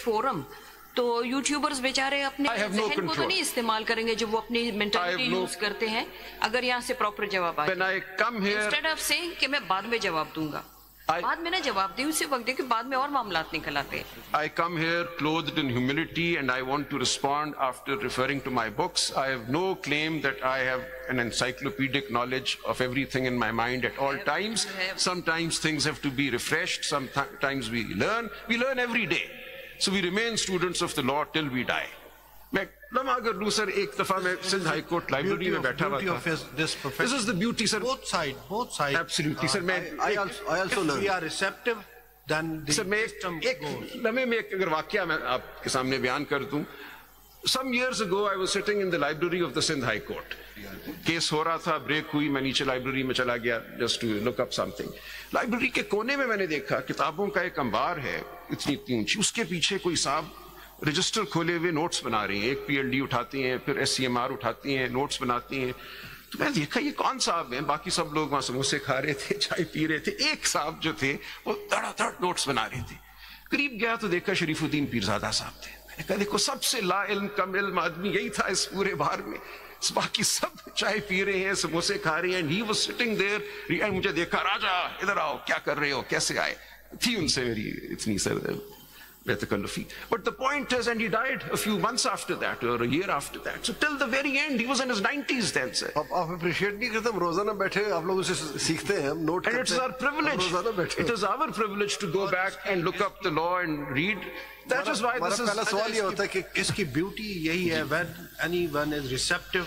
Forum तो YouTubers बेचारे अपने जहन को तो नहीं इस्तेमाल करेंगे जो वो अपनी मेंटालिटी यूज करते हैं। अगर यहाँ से प्रॉपर जवाब आए, इंस्टेड ऑफ सेइंग कि मैं बाद में जवाब दूंगा, बाद में ना जवाब दी उसी वक्त कि बाद में और मामलात निकल आते हैं। I come here clothed in humility and I want to respond after referring to my books. I have no claim that I have an encyclopedic knowledge of everything in my mind at all times. Sometimes things have to be refreshed. Sometimes we learn every day. So we remain students of the law till we die. मैं लम्हा अगर लूँ sir, एक दफा मैं Sindh high court library में बैठा हुआ था। This is the beauty, sir. Both sides. Absolutely, sir. I also learn. If we are receptive, then the system goes. लम्हे में एक अगर वाकया मैं आपके सामने बयान कर दूँ। Some years ago, I was sitting in the library of the Sindh High Court. Case हो रहा था, ब्रेक हुई, मैं नीचे लाइब्रेरी में चला गया just to look up something. Library के कोने में मैंने देखा किताबों का एक अंबार है, इतनी ऊंची, उसके पीछे कोई साहब रजिस्टर खोले हुए नोट्स बना रही हैं। एक PLD उठाती हैं, फिर SCMR उठाती हैं, नोट्स बनाती हैं। तो मैं देखा ये कौन साहब हैं? बाकी सब लोग वहां समोसे खा रहे थे, चाय पी रहे थे। एक साहब जो थे वो धड़ाधड़ नोट्स बना रहे थे। करीब गया तो देखा शरीफुद्दीन पीरजादा साहब थे। मैंने कहा देखो सबसे ला इल्म कम इल्म आदमी यही था इस पूरे बार में। बाकी सब चाय पी रहे हैं, समोसे खा रहे हैं। He was sitting there, मुझे देखा, राजा इधर आओ, क्या कर रहे हो, कैसे आए? थी उनसे मेरी इतनी sir But the point is, and he died a few months after that, or a year after that. So till the very end, he was in his 90s then, sir. आप appreciate नहीं करते, हम रोजाना बैठे, आप लोग उसे सीखते हैं, हम नोट करते हैं. And it's our privilege. It is our privilege to go back and look up the law and read. That is why this is. पहला सवाल ये होता है कि इसकी beauty यही है, when anyone is receptive,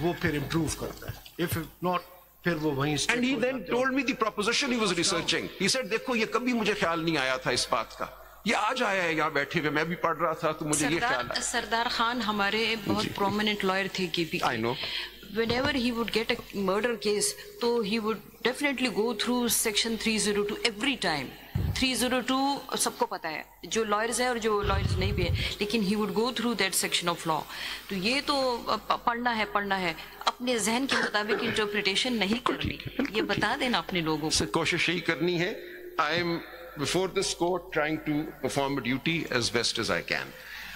वो फिर improve करता है. If not, फिर वो वहीं. And he then told me the proposition he was researching. He said, देखो ये कभी मुझे ख्याल नहीं आया था इस बात का. ये आज आया है यहाँ बैठे हुए, मैं भी पढ़ रहा था तो मुझे ये ख्याल आया। सरदार खान हमारे बहुत प्रोमिनेंट लॉयर थे KP। I know. Whenever he would get a murder case, तो he would definitely go through section 302 every time. 302 सबको पता है, जो lawyers है और जो lawyers नहीं भी है, लेकिन he would go through that section of law. तो ये तो पढ़ना है, अपने जहन के मुताबिक इंटरप्रिटेशन नहीं करनी, ये बता देना अपने लोगों को। कोशिश यही करनी है। I am before this court trying to perform a duty as best as I can.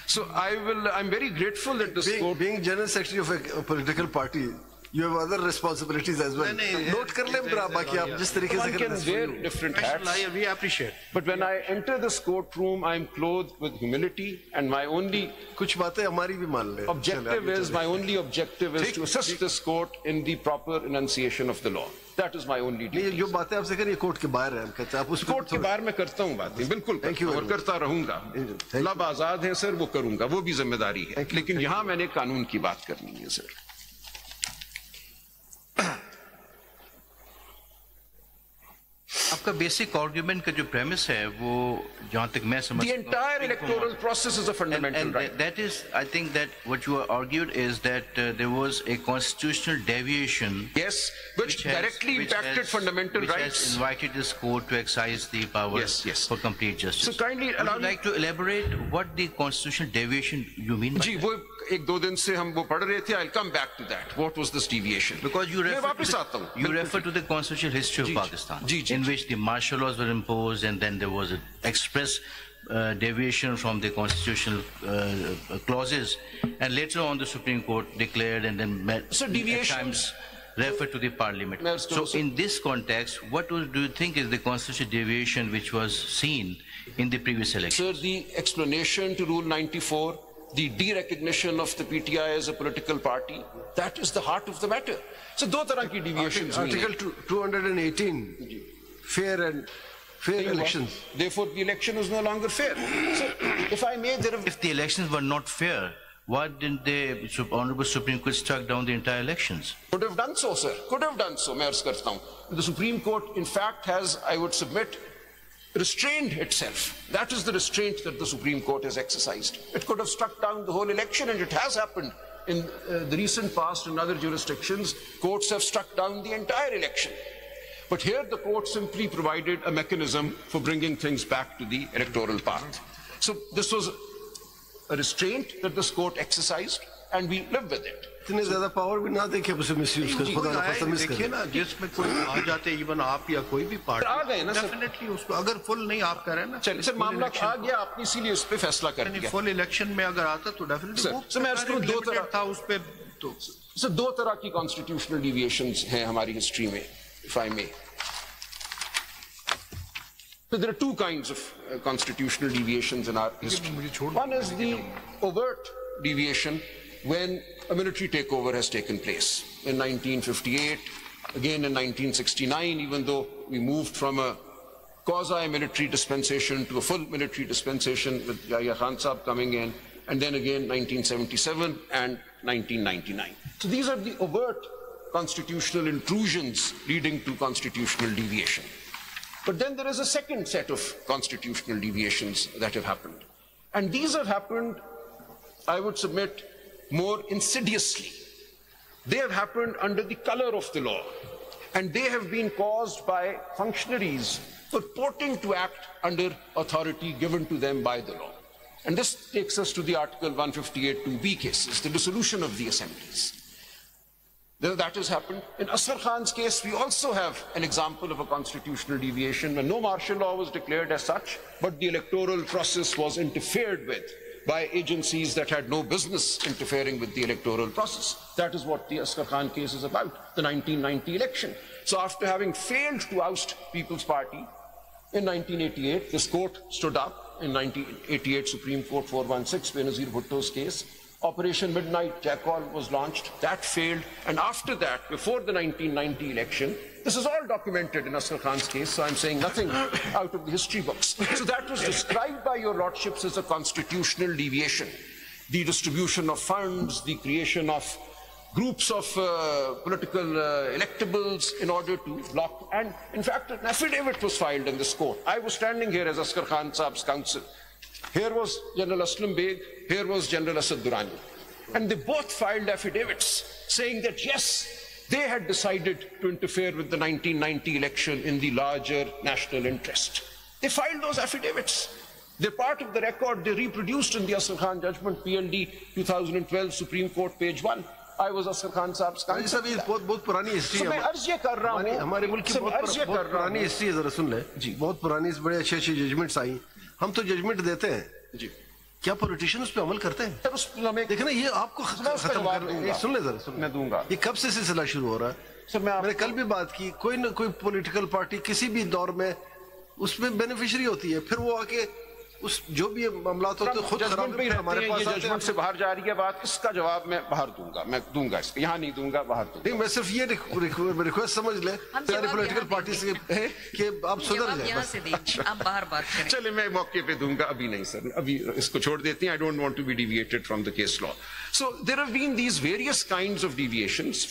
So I'm very grateful that this court... Being general secretary of a political party, you have other responsibilities as well. Note कर लें ब्रा, बाकी आप जिस तरीके से can wear different hats. We appreciate. But when I enter this courtroom, I'm clothed with humility, and my only कुछ बातें हमारी भी मान ले. My only objective is to assist this court in the proper enunciation of the law. That is my only duty. जो बातें आपसे करिए कोर्ट के बाहर है, हम कहते हैं आप उस कोर्ट के बाहर में करता हूँ बातें, बिल्कुल और करता रहूंगा। लब आजाद है सर, वो करूंगा, वो भी जिम्मेदारी है, लेकिन यहाँ मैंने कानून की बात करनी है सर। आपका बेसिक आर्गुमेंट का जो प्रेमिस है वो जहां तक मैं समझ The entire electoral process is a fundamental right. That is, I think that what you argued is that there was a constitutional deviation. Yes, which directly impacted fundamental rights. Which has invited this court to exercise the powers for complete justice. So kindly allow me. Would you like to elaborate what the constitutional deviation you mean by that? वो एक दो दिन से हम वो पढ़ रहे थे. I'll come back to that. What was this deviation? Because you refer to the constitutional history of Pakistan, in which the martial laws were imposed, and then there was an express deviation from the constitutional clauses, and later on the Supreme Court declared and then at times referred to the Parliament. So in this context, what do you think is the constitutional deviation which was seen in the previous election? Sir, the explanation to Rule 94, the de-recognition of the PTI as a political party, that is the heart of the matter. So दो तरह की deviations हुई हैं. Article 218, fair elections. Therefore, the election is no longer fair. So, if I may, if the elections were not fair, why didn't the Honorable Supreme Court struck down the entire elections? Could have done so, sir. Could have done so. मैं अर्ज करता हूँ. The Supreme Court, in fact, has, I would submit, restrained itself. That is the restraint that the Supreme Court has exercised. It could have struck down the whole election, and it has happened in the recent past in other jurisdictions. Courts have struck down the entire election. But here the court simply provided a mechanism for bringing things back to the electoral path. So this was a restraint that this court exercised, and we live with it. इतने ज्यादा power भी ना देखे उसे misuse कर, खुदा ना खास्ता मिस देखिए ना, जिसमें कोई आ जाते, इवन आप या कोई भी पार्टी आ गए ना, डेफिनेटली उसको अगर फुल नहीं आप कह रहे हैं ना, चलिए सर, मामला आ गया, आपने इसीलिए उस पर फैसला कर दिया। फुल इलेक्शन में अगर आता तो डेफिनेटली सर मैं उसको दो तरह था उस पे, तो सर दो तरह की कॉन्स्टिट्यूशनल डिविएशंस हैं हमारी हिस्ट्री में, if I may. So there are two kinds of constitutional deviations in our history. One is the overt deviation when a military takeover has taken place. In 1958, again in 1969, even though we moved from a quasi-military dispensation to a full military dispensation with Yahya Khan Sahib coming in, and then again 1977 and 1999. So these are the overt constitutional intrusions leading to constitutional deviation. But then there is a second set of constitutional deviations that have happened. And these have happened, I would submit, more insidiously. They have happened under the color of the law. And they have been caused by functionaries purporting to act under authority given to them by the law. And this takes us to the Article 158(2)(b) cases, the dissolution of the assemblies. That has happened. In Asghar Khan's case, we also have an example of a constitutional deviation when no martial law was declared as such, but the electoral process was interfered with by agencies that had no business interfering with the electoral process. That is what the Asghar Khan case is about, the 1990 election. So after having failed to oust People's Party, in 1988, this court stood up, in 1988 Supreme Court 416, Benazir Bhutto's case. Operation Midnight Jackal was launched. That failed. And after that, before the 1990 election, this is all documented in Asghar Khan's case, so I'm saying nothing out of the history books. So that was described by your lordships as a constitutional deviation. The distribution of funds, the creation of groups of political electables in order to block. And in fact, an affidavit was filed in this court. I was standing here as Asghar Khan Saab's counsel. Here was General Aslam Beg, here was General Asad Durrani. And they both filed affidavits saying that yes, they had decided to interfere with the 1990 election in the larger national interest. They filed those affidavits. They're part of the record they reproduced in the Asghar Khan judgment, PLD 2012, Supreme Court, page 1. I was Asghar Khan Saab's counsel. बहुत पुरानी history है। मैं अर्ज ये कर रहा हूँ, हमारे मुल्क की बहुत पुरानी हिस्ट्री है, जरा सुन ले जी। बहुत पुरानी, बड़े अच्छी अच्छी जजमेंट्स आई। हम तो जजमेंट देते हैं जी, क्या पॉलिटिशियन उस पर अमल करते हैं? देखना, ये आपको खत्म करना। सुन ले जरा, मैं दूंगा। ये कब से सिलसिला शुरू हो रहा है? मैंने कल भी बात की, कोई ना कोई पॉलिटिकल पार्टी किसी भी दौर में उसमें बेनिफिशियरी होती है, फिर वो आके उस जो भी मामला होते हैं खुद खराब पे हमारे पास जजमेंट से बाहर जा रही है बात, इसका जवाब मैं बाहर दूंगा, मैं दूंगा इसका, यहाँ नहीं दूंगा, बाहर दूंगा। नहीं, मैं सिर्फ ये रिक्वेस्ट समझ ले सारी पॉलिटिकल पार्टी से कि आप सुधर जाए। आप बाहर बात करें। चले, मैं मौके पे दूंगा, अभी नहीं सर, अभी इसको छोड़ देते हैं। I don't want to be deviated from the case law. So there have been these various kinds of deviations.